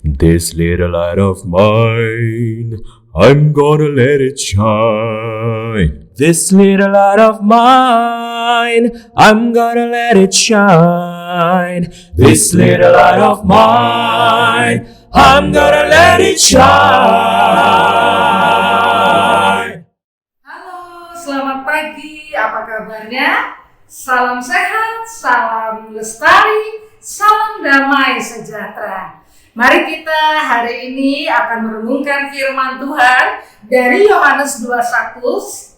This little light of mine, I'm gonna let it shine. This little light of mine, I'm gonna let it shine. This little light of mine, I'm gonna let it shine. Halo, selamat pagi. Apa kabarnya? Salam sehat, salam lestari, salam damai sejahtera. Mari kita hari ini akan merenungkan firman Tuhan dari Yohanes 21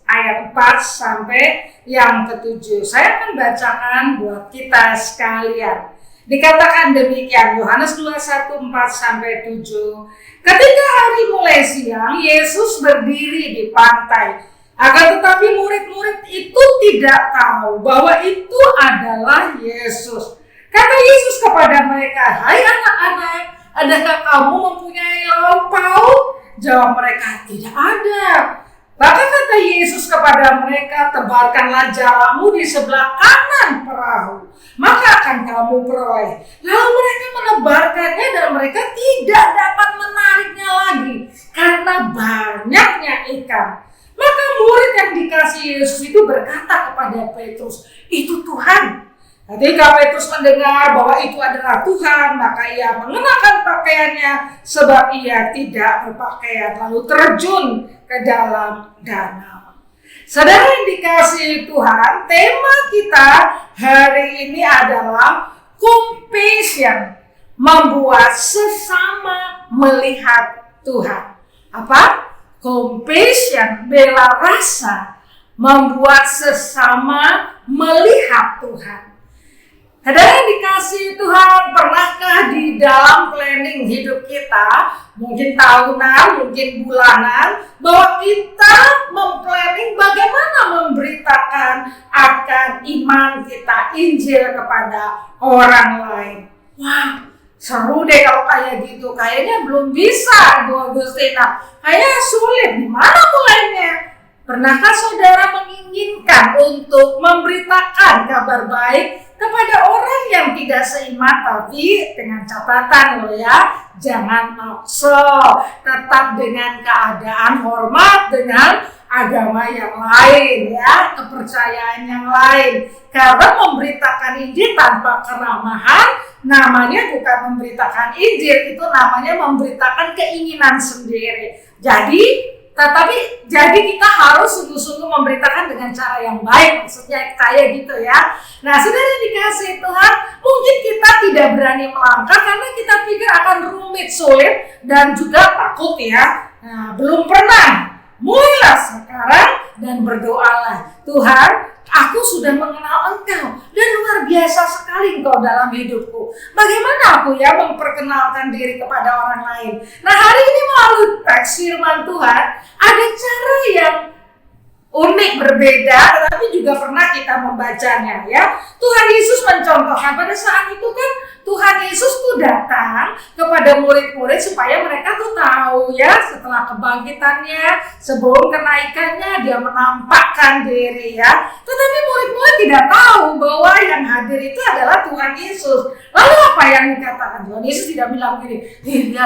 ayat 4 sampai yang ke-7. Saya akan bacakan buat kita sekalian. Dikatakan demikian, Yohanes 21, 4 sampai 7. Ketika hari mulai siang, Yesus berdiri di pantai. Akan tetapi murid-murid itu tidak tahu bahwa itu adalah Yesus. Kata Yesus kepada mereka, "Hai anak-anak, adakah kamu mempunyai lampau?" Jawab mereka, "Tidak ada." Maka kata Yesus kepada mereka, "Tebarkanlah jalamu di sebelah kanan perahu, maka akan kamu peroleh." Lalu mereka menebarkannya dan mereka tidak dapat menariknya lagi karena banyaknya ikan. Maka murid yang dikasihi Yesus itu berkata kepada Petrus, "Itu Tuhan." Ketika Petrus mendengar bahwa itu adalah Tuhan, maka ia mengenakan pakaiannya sebab ia tidak berpakaian, lalu terjun ke dalam danau. Saudara yang dikasihi Tuhan, tema kita hari ini adalah compassion, membuat sesama melihat Tuhan. Apa? Compassion, bela rasa, membuat sesama melihat Tuhan. Saudara yang dikasihi Tuhan, pernahkah di dalam planning hidup kita, mungkin tahunan, mungkin bulanan, bahwa kita memplanning bagaimana memberitakan akan iman kita, Injil kepada orang lain? Wah, seru deh kalau kayak gitu. Kayaknya belum bisa, Bu Agustina. Kayaknya sulit. Gimana mulainya? Pernahkah saudara menginginkan untuk memberitakan kabar baik kepada orang yang tidak seiman, tapi dengan catatan loh ya, jangan maksa, tetap dengan keadaan hormat dengan agama yang lain ya, kepercayaan yang lain. Karena memberitakan Injil tanpa keramahan, namanya bukan memberitakan Injil, itu namanya memberitakan keinginan sendiri. Jadi kita harus sungguh-sungguh memberitakan dengan cara yang baik, maksudnya kayak gitu ya. Nah, saudara dikasih Tuhan, mungkin kita tidak berani melangkah karena kita pikir akan rumit, sulit, dan juga takut ya. Nah, belum pernah. Mulailah sekarang dan berdoalah. Tuhan, aku sudah mengenal Engkau dan luar biasa sekali Engkau dalam hidupku. Bagaimana aku ya memperkenalkan diri kepada orang lain? Nah, hari ini melalui teks firman Tuhan, ada cara yang unik, berbeda, tetapi juga pernah kita membacanya ya. Tuhan Yesus mencontohkan pada saat itu kan Tuhan Yesus tuh datang kepada murid-murid supaya mereka tuh tahu ya, setelah kebangkitannya, sebelum kenaikannya dia menampakkan diri ya. Tetapi murid-murid tidak tahu bahwa yang hadir itu adalah Tuhan Yesus. Lalu apa yang dikatakan? Tuhan Yesus tidak bilang gini, "Lihat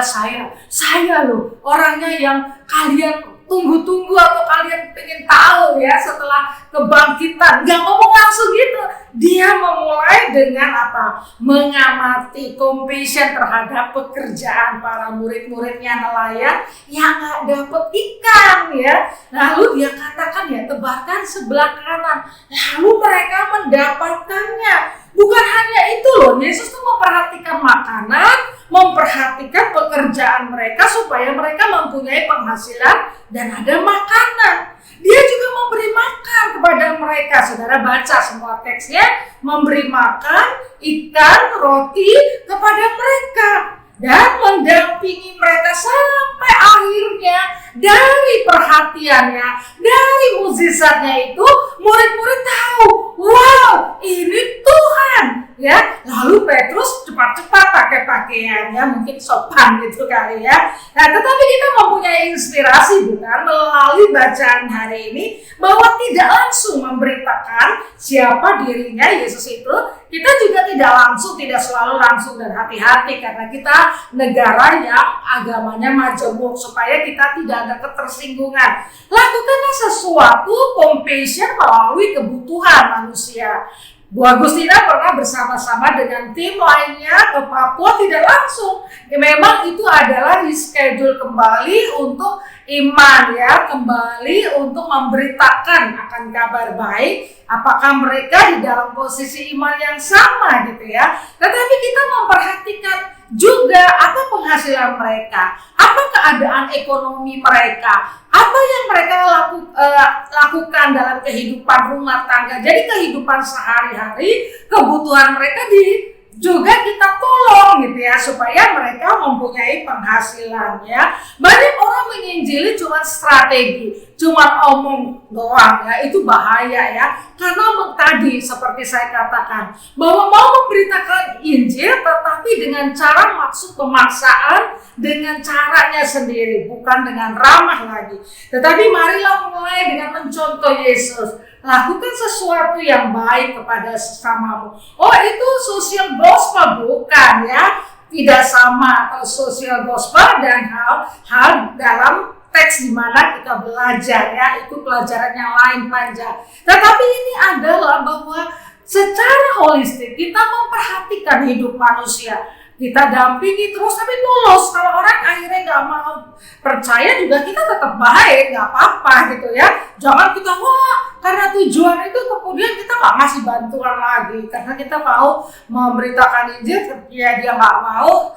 saya loh orangnya yang kalian tunggu-tunggu atau kalian pengen tahu ya setelah kebangkitan." Gak ngomong langsung gitu. Dia memulai dengan apa? Mengamati, compassion terhadap pekerjaan para murid-muridnya nelayan yang gak dapet ikan ya. Lalu dia katakan ya, tebarkan sebelah kanan. Lalu mereka mendapatkannya. Bukan hanya itu loh, Yesus tuh memperhatikan makanan, memperhatikan pekerjaan mereka supaya mereka mempunyai penghasilan dan ada makanan. Dia juga memberi makan kepada mereka. Saudara baca semua teksnya, memberi makan, ikan, roti kepada mereka dan mendampingi mereka sampai akhirnya. Dari perhatiannya, dari mukjizatnya itu, murid-murid tahu, wow, ini Tuhan ya. Lalu Petrus cepat-cepat pakai pakaian ya, mungkin sopan gitu kali ya. Nah, tetapi kita mempunyai inspirasi bukan melalui bacaan hari ini bahwa tidak langsung memberitakan siapa dirinya Yesus itu. Kita juga tidak selalu langsung dan hati-hati karena kita negara yang agamanya majemuk supaya kita tidak ada ketersinggungan. Lakukanlah sesuatu compassion melalui kebutuhan manusia. Bu Agustina pernah bersama-sama dengan tim lainnya ke Papua tidak langsung. Ya, memang itu adalah reschedule kembali untuk iman ya, kembali untuk memberitakan akan kabar baik. Apakah mereka di dalam posisi iman yang sama gitu ya. Tetapi kita memperhatikan juga apa penghasilan mereka, apa keadaan ekonomi mereka, apa yang mereka lakukan dalam kehidupan rumah tangga. Jadi kehidupan sehari-hari, kebutuhan mereka juga kita tolong gitu ya, supaya mereka mempunyai penghasilan ya. Banyak orang menginjili cuma strategi, cuma omong doang ya, itu bahaya ya. Karena tadi seperti saya katakan bahwa mau memberitakan Injil tetapi dengan cara maksud pemaksaan, dengan caranya sendiri, bukan dengan ramah lagi. Tetapi marilah mulai dengan mencontoh Yesus. Lakukan sesuatu yang baik kepada sesamamu. Oh, itu social gospel bukan ya? Tidak sama social gospel dan hal dalam teks di mana kita belajar ya, itu pelajaran yang lain panjang. Tetapi ini adalah bahwa secara holistik kita memperhatikan hidup manusia. Kita dampingi terus tapi tulus. Kalau orang akhirnya nggak mau percaya juga kita tetap baik, nggak apa-apa gitu ya. Jangan kita karena tujuan itu kemudian kita nggak ngasih bantuan lagi karena kita mau memberitakan Injil, ya dia nggak mau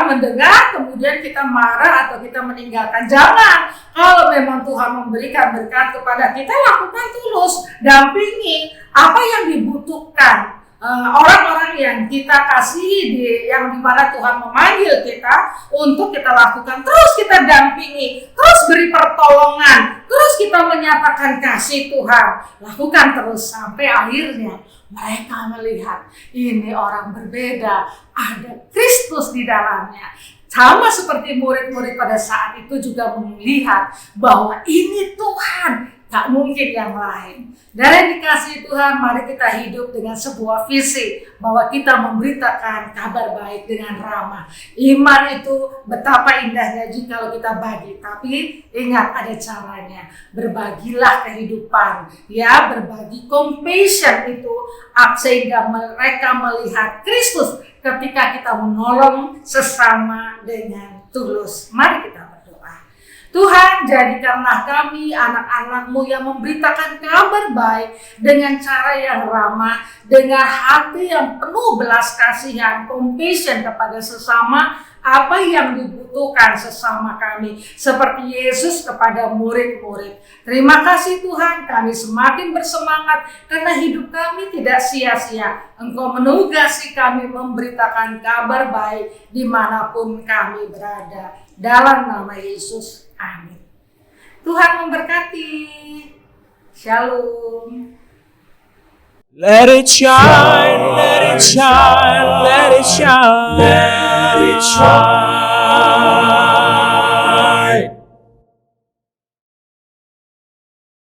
mendengar, kemudian kita marah atau kita meninggalkan. Jangan. Kalau memang Tuhan memberikan berkat kepada kita, lakukan tulus, dampingi apa yang dibutuhkan. Orang-orang yang kita kasihi, yang dimana Tuhan memanggil kita untuk kita lakukan, terus kita dampingi, terus beri pertolongan, terus kita menyatakan kasih Tuhan. Lakukan terus sampai akhirnya mereka melihat ini orang berbeda, ada Kristus di dalamnya. Sama seperti murid-murid pada saat itu juga melihat bahwa ini Tuhan, tak mungkin yang lain. Dari dikasih Tuhan, mari kita hidup dengan sebuah visi bahwa kita memberitakan kabar baik dengan ramah. Iman itu betapa indahnya jika kita bagi, tapi ingat ada caranya. Berbagilah kehidupan, ya, berbagi compassion itu sehingga mereka melihat Kristus ketika kita menolong sesama dengan tulus. Mari kita Tuhan, jadikanlah kami anak-anak-Mu yang memberitakan kabar baik dengan cara yang ramah, dengan hati yang penuh belas kasihan, compassion kepada sesama, apa yang dibutuhkan sesama kami, seperti Yesus kepada murid-murid. Terima kasih Tuhan, kami semakin bersemangat karena hidup kami tidak sia-sia. Engkau menugasi kami memberitakan kabar baik dimanapun kami berada. Dalam nama Yesus. Amin. Tuhan memberkati. Shalom. Let it shine, let it shine, let it shine, let it shine.